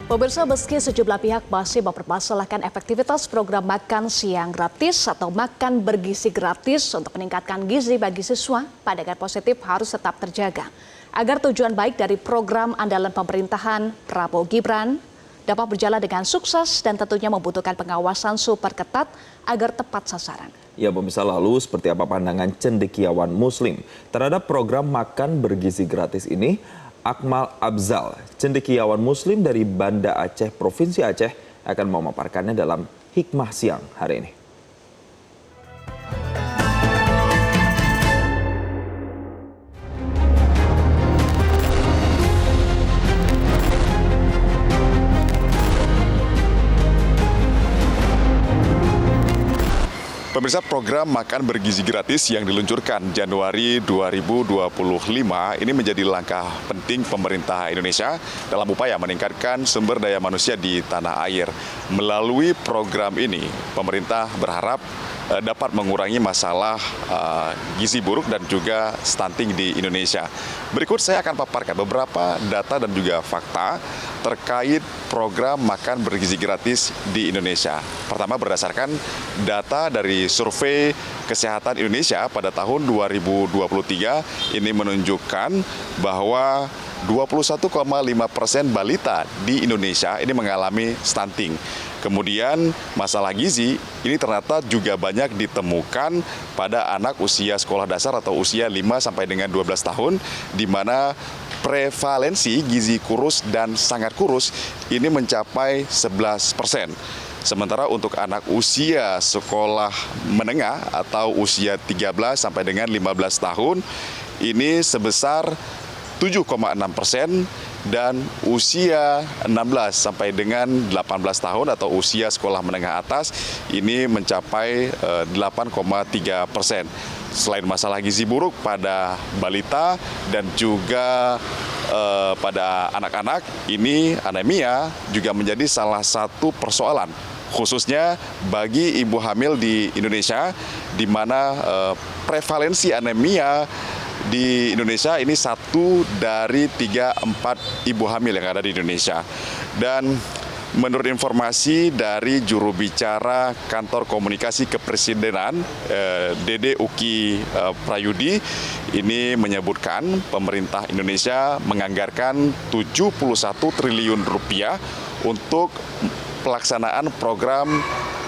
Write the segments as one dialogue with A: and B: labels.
A: Pemirsa, meski sejumlah pihak masih mempermasalahkan efektivitas program makan siang gratis atau makan bergizi gratis untuk meningkatkan gizi bagi siswa, pandangan positif harus tetap terjaga. Agar tujuan baik dari program andalan pemerintahan Prabowo Gibran dapat berjalan dengan sukses dan tentunya membutuhkan pengawasan super ketat agar tepat sasaran.
B: Ya, pemirsa, lalu seperti apa pandangan cendekiawan Muslim terhadap program makan bergizi gratis ini? Akmal Abzal, cendekiawan Muslim dari Banda Aceh, Provinsi Aceh, akan memaparkannya dalam Hikmah Siang hari ini.
C: Pemirsa, program makan bergizi gratis yang diluncurkan Januari 2025 ini menjadi langkah penting pemerintah Indonesia dalam upaya meningkatkan sumber daya manusia di tanah air. Melalui program ini, pemerintah berharap dapat mengurangi masalah gizi buruk dan juga stunting di Indonesia. Berikut saya akan paparkan beberapa data dan juga fakta terkait program makan bergizi gratis di Indonesia. Pertama, berdasarkan data dari Survei Kesehatan Indonesia pada tahun 2023 ini menunjukkan bahwa 21,5% balita di Indonesia ini mengalami stunting. Kemudian masalah gizi ini ternyata juga banyak ditemukan pada anak usia sekolah dasar atau usia 5 sampai dengan 12 tahun, di mana prevalensi gizi kurus dan sangat kurus ini mencapai 11%. Sementara untuk anak usia sekolah menengah atau usia 13 sampai dengan 15 tahun ini sebesar 7,6%, dan usia 16 sampai dengan 18 tahun atau usia sekolah menengah atas ini mencapai 8,3%. Selain masalah gizi buruk pada balita dan juga pada anak-anak, ini anemia juga menjadi salah satu persoalan khususnya bagi ibu hamil di Indonesia, di mana prevalensi anemia di Indonesia ini 1 dari 3-4 ibu hamil yang ada di Indonesia. Dan menurut informasi dari juru bicara Kantor Komunikasi Kepresidenan, Dede Uki Prayudi, ini menyebutkan pemerintah Indonesia menganggarkan 71 triliun rupiah untuk pelaksanaan program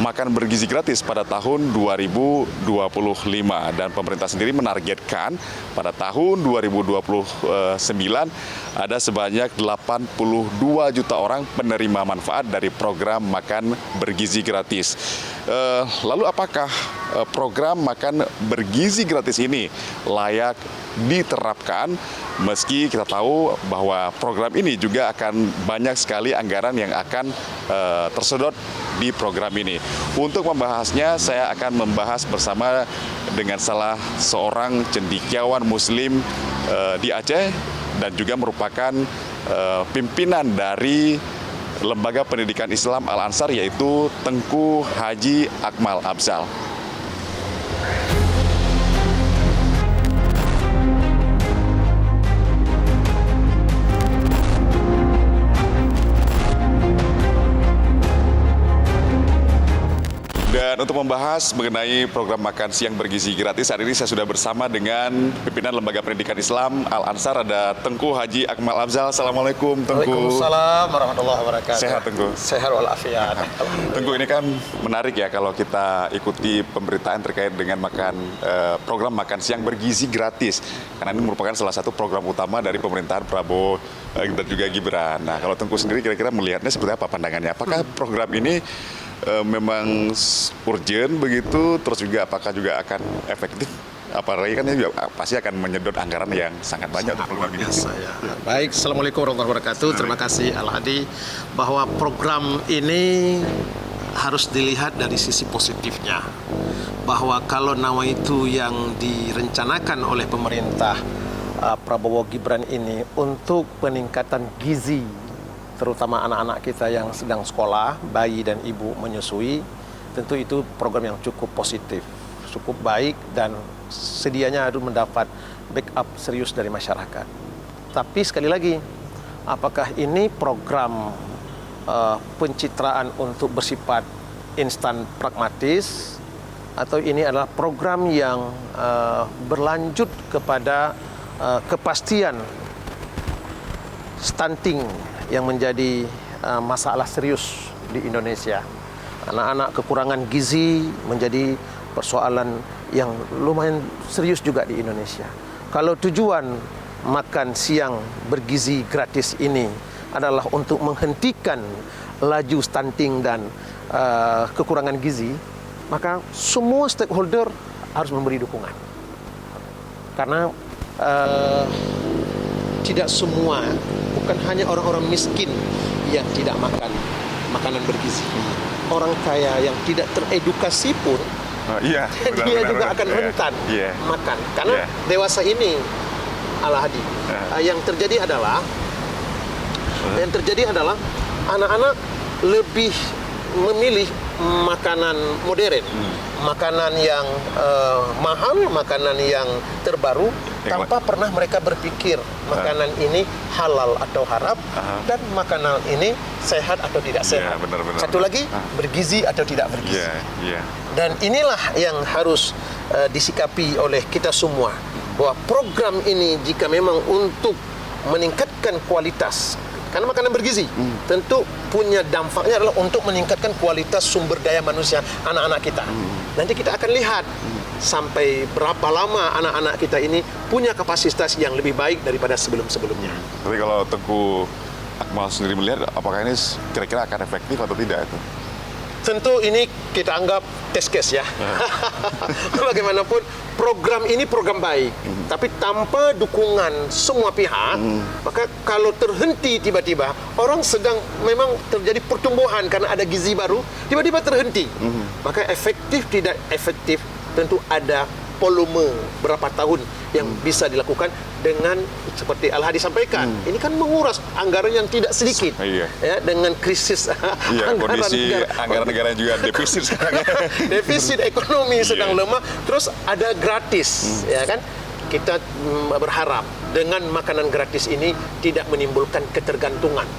C: makan bergizi gratis pada tahun 2025, dan pemerintah sendiri menargetkan pada tahun 2029 ada sebanyak 82 juta orang penerima manfaat dari program makan bergizi gratis. Lalu apakah program makan bergizi gratis ini layak diterapkan? Meski kita tahu bahwa program ini juga akan banyak sekali anggaran yang akan tersedot di program ini. Untuk membahasnya, saya akan membahas bersama dengan salah seorang cendekiawan Muslim di Aceh dan juga merupakan pimpinan dari Lembaga Pendidikan Islam Al-Ansar, yaitu Tengku Haji Akmal Abzal. Dan untuk membahas mengenai program makan siang bergizi gratis, hari ini saya sudah bersama dengan pimpinan Lembaga Pendidikan Islam Al-Ansar, ada Tengku Haji Akmal Abzal. Assalamualaikum, Tengku.
D: Waalaikumsalam warahmatullahi wabarakatuh.
C: Sehat, Tengku?
D: Sehat walafiat.
C: Tengku, ini kan menarik ya kalau kita ikuti pemberitaan terkait dengan program makan siang bergizi gratis. Karena ini merupakan salah satu program utama dari pemerintahan Prabowo dan juga Gibran. Nah, kalau Tengku sendiri kira-kira melihatnya seperti apa pandangannya? Apakah program ini memang urgent begitu, terus juga apakah juga akan efektif? Apalagi kan ini juga pasti akan menyedot anggaran yang sangat banyak untuk program ini.
D: Baik, Assalamualaikum warahmatullahi wabarakatuh. Terima kasih Al-Hadi, bahwa program ini harus dilihat dari sisi positifnya. Bahwa kalau nama itu yang direncanakan oleh pemerintah Prabowo Gibran ini untuk peningkatan gizi, terutama anak-anak kita yang sedang sekolah, bayi dan ibu menyusui, tentu itu program yang cukup positif, cukup baik, dan sedianya harus mendapat backup serius dari masyarakat. Tapi sekali lagi, apakah ini program pencitraan untuk bersifat instan pragmatis, atau ini adalah program yang berlanjut kepada kepastian stunting yang menjadi masalah serius di Indonesia. Anak-anak kekurangan gizi menjadi persoalan yang lumayan serius juga di Indonesia. Kalau tujuan makan siang bergizi gratis ini adalah untuk menghentikan laju stunting dan kekurangan gizi, maka semua stakeholder harus memberi dukungan. Karena tidak semua, bukan hanya orang-orang miskin yang tidak makan makanan bergizi. Orang kaya yang tidak teredukasi pun dia juga akan rentan makan. Karena dewasa ini, Al-Hadi, yang terjadi adalah anak-anak lebih memilih makanan modern, makanan yang mahal, makanan yang terbaru, tanpa pernah mereka berpikir makanan ini halal atau haram, dan makanan ini sehat atau tidak sehat. Satu lagi, bergizi atau tidak bergizi. Dan inilah yang harus disikapi oleh kita semua, bahwa program ini jika memang untuk meningkatkan kualitas, karena makanan bergizi tentu punya dampaknya adalah untuk meningkatkan kualitas sumber daya manusia anak-anak kita. Nanti kita akan lihat sampai berapa lama anak-anak kita ini punya kapasitas yang lebih baik daripada sebelum-sebelumnya.
C: Tapi kalau Tengku Akmal sendiri melihat, apakah ini kira-kira akan efektif atau tidak itu?
D: Tentu ini kita anggap test case ya. Bagaimanapun program ini program baik, tapi tanpa dukungan semua pihak, maka kalau terhenti tiba-tiba, orang sedang memang terjadi pertumbuhan karena ada gizi baru, tiba-tiba terhenti. Maka efektif tidak efektif tentu ada volume berapa tahun yang bisa dilakukan dengan seperti Al-Hadi sampaikan. Ini kan menguras anggaran yang tidak sedikit. Ya, dengan krisis
C: anggaran negara juga defisit sekarang.
D: Defisit ekonomi sedang lemah, terus ada gratis, ya kan? Kita berharap dengan makanan gratis ini tidak menimbulkan ketergantungan.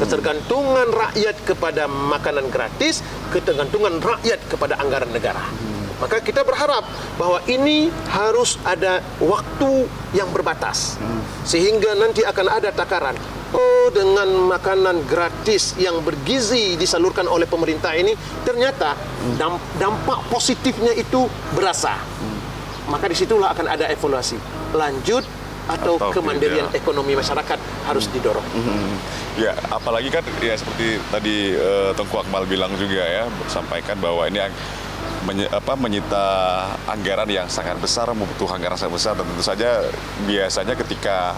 D: Ketergantungan rakyat kepada makanan gratis, ketergantungan rakyat kepada anggaran negara. Maka kita berharap bahwa ini harus ada waktu yang berbatas, sehingga nanti akan ada takaran. Oh, dengan makanan gratis yang bergizi disalurkan oleh pemerintah ini, ternyata dampak positifnya itu berasa. Maka disitulah akan ada evaluasi lanjut atau kemandirian ekonomi masyarakat harus didorong.
C: Ya, apalagi kan ya seperti tadi Tengku Akmal bilang juga ya, sampaikan bahwa ini menyita anggaran yang sangat besar, membutuhkan anggaran sangat besar, dan tentu saja biasanya ketika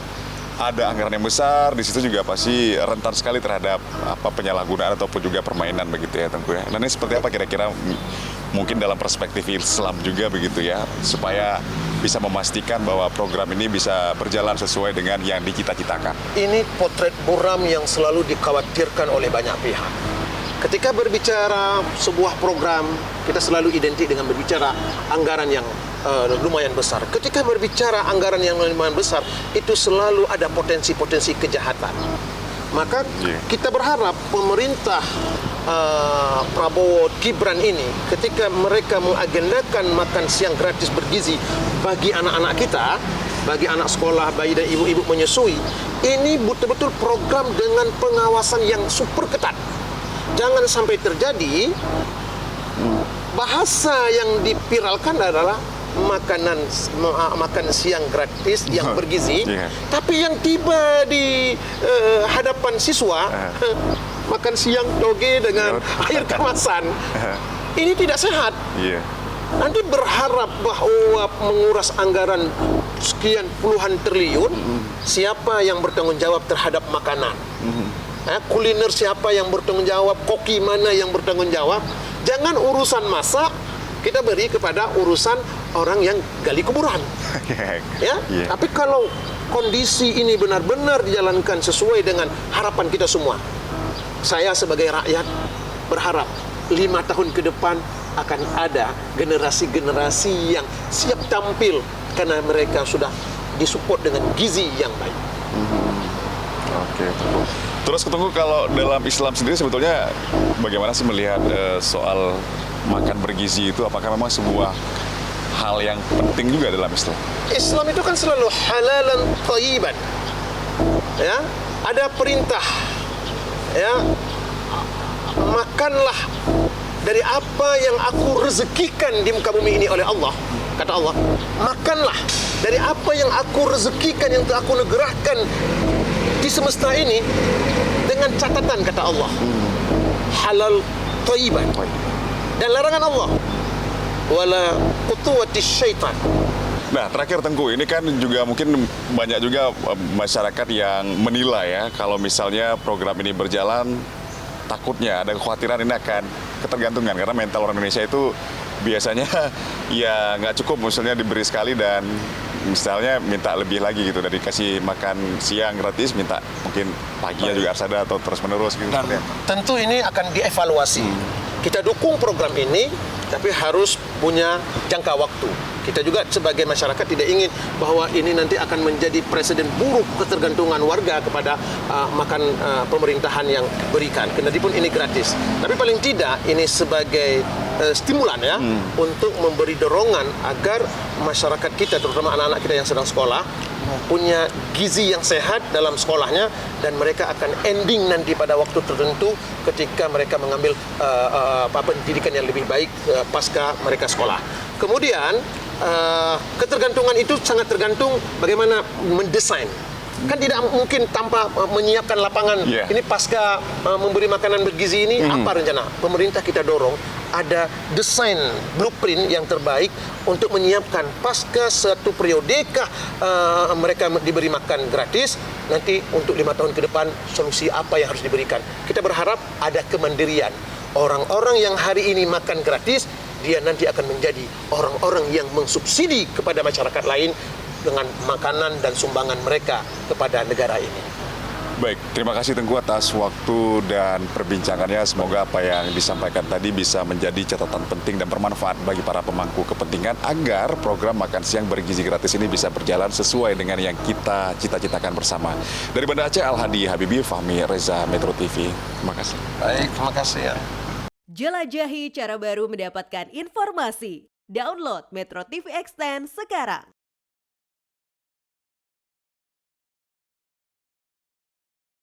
C: ada anggaran yang besar di situ juga pasti rentan sekali terhadap penyalahgunaan ataupun juga permainan begitu ya Tengku ya. Nah, ini seperti apa kira-kira mungkin dalam perspektif Islam juga begitu ya, supaya bisa memastikan bahwa program ini bisa berjalan sesuai dengan yang dicita-citakan.
D: Ini potret buram yang selalu dikhawatirkan oleh banyak pihak. Ketika berbicara sebuah program, kita selalu identik dengan berbicara anggaran yang lumayan besar. Ketika berbicara anggaran yang lumayan besar, itu selalu ada potensi-potensi kejahatan. Maka kita berharap pemerintah Prabowo Gibran ini, ketika mereka mengagendakan makan siang gratis bergizi bagi anak-anak kita, bagi anak sekolah, bayi dan ibu-ibu menyusui, ini betul-betul program dengan pengawasan yang super ketat. Jangan sampai terjadi bahasa yang dipiralkan adalah makan siang gratis yang bergizi, tapi yang tiba di hadapan siswa makan siang toge dengan air kemasan. Ini tidak sehat. Nanti berharap bahwa menguras anggaran sekian puluhan triliun, siapa yang bertanggung jawab terhadap makanan? Kuliner siapa yang bertanggung jawab? Koki mana yang bertanggung jawab? Jangan urusan masak kita beri kepada urusan orang yang gali kuburan. Tapi kalau kondisi ini benar-benar dijalankan sesuai dengan harapan kita semua, saya sebagai rakyat berharap 5 tahun ke depan akan ada generasi-generasi yang siap tampil karena mereka sudah disupport dengan gizi yang baik.
C: Oke. Terus ketemu kalau dalam Islam sendiri sebetulnya bagaimana sih melihat soal makan bergizi itu? Apakah memang sebuah hal yang penting juga dalam Islam?
D: Islam itu kan selalu halalan thayyiban. Ya, ada perintah. Ya, makanlah dari apa yang aku rezekikan di muka bumi ini oleh Allah. Kata Allah, makanlah dari apa yang aku rezekikan, yang telah aku negerahkan di semesta ini, dengan catatan, kata Allah, halal thayyiban. Dan larangan Allah, wala qutuwatis syaitan.
C: Nah, terakhir Tengku, ini kan juga mungkin banyak juga masyarakat yang menilai ya, kalau misalnya program ini berjalan, takutnya ada kekhawatiran ini akan ketergantungan, karena mental orang Indonesia itu biasanya ya nggak cukup, misalnya diberi sekali dan misalnya minta lebih lagi gitu, dari kasih makan siang gratis, minta mungkin paginya juga harus ada atau terus menerus gitu.
D: Dan tentu ini akan dievaluasi. Kita dukung program ini, tapi harus punya jangka waktu. Kita juga sebagai masyarakat tidak ingin bahwa ini nanti akan menjadi presiden buruk ketergantungan warga kepada makan pemerintahan yang berikan. Kendati ini gratis. Tapi paling tidak ini sebagai stimulan ya, untuk memberi dorongan agar masyarakat kita, terutama anak-anak kita yang sedang sekolah, punya gizi yang sehat dalam sekolahnya, dan mereka akan ending nanti pada waktu tertentu ketika mereka mengambil pendidikan yang lebih baik pasca mereka sekolah. Kemudian ketergantungan itu sangat tergantung bagaimana mendesain. Kan tidak mungkin tanpa menyiapkan lapangan. Ini pasca memberi makanan bergizi ini, apa rencana? Pemerintah kita dorong ada desain blueprint yang terbaik untuk menyiapkan pasca satu periodekah mereka diberi makan gratis, nanti untuk 5 tahun ke depan solusi apa yang harus diberikan. Kita berharap ada kemandirian. Orang-orang yang hari ini makan gratis, dia nanti akan menjadi orang-orang yang mensubsidi kepada masyarakat lain dengan makanan dan sumbangan mereka kepada negara ini.
C: Baik, terima kasih Tengku atas waktu dan perbincangannya. Semoga apa yang disampaikan tadi bisa menjadi catatan penting dan bermanfaat bagi para pemangku kepentingan agar program makan siang bergizi gratis ini bisa berjalan sesuai dengan yang kita cita-citakan bersama. Dari Banda Aceh, Al-Hadi Habibi, Fahmi Reza, Metro TV. Terima kasih.
D: Baik, terima kasih ya.
E: Jelajahi cara baru mendapatkan informasi. Download Metro TV Extend sekarang.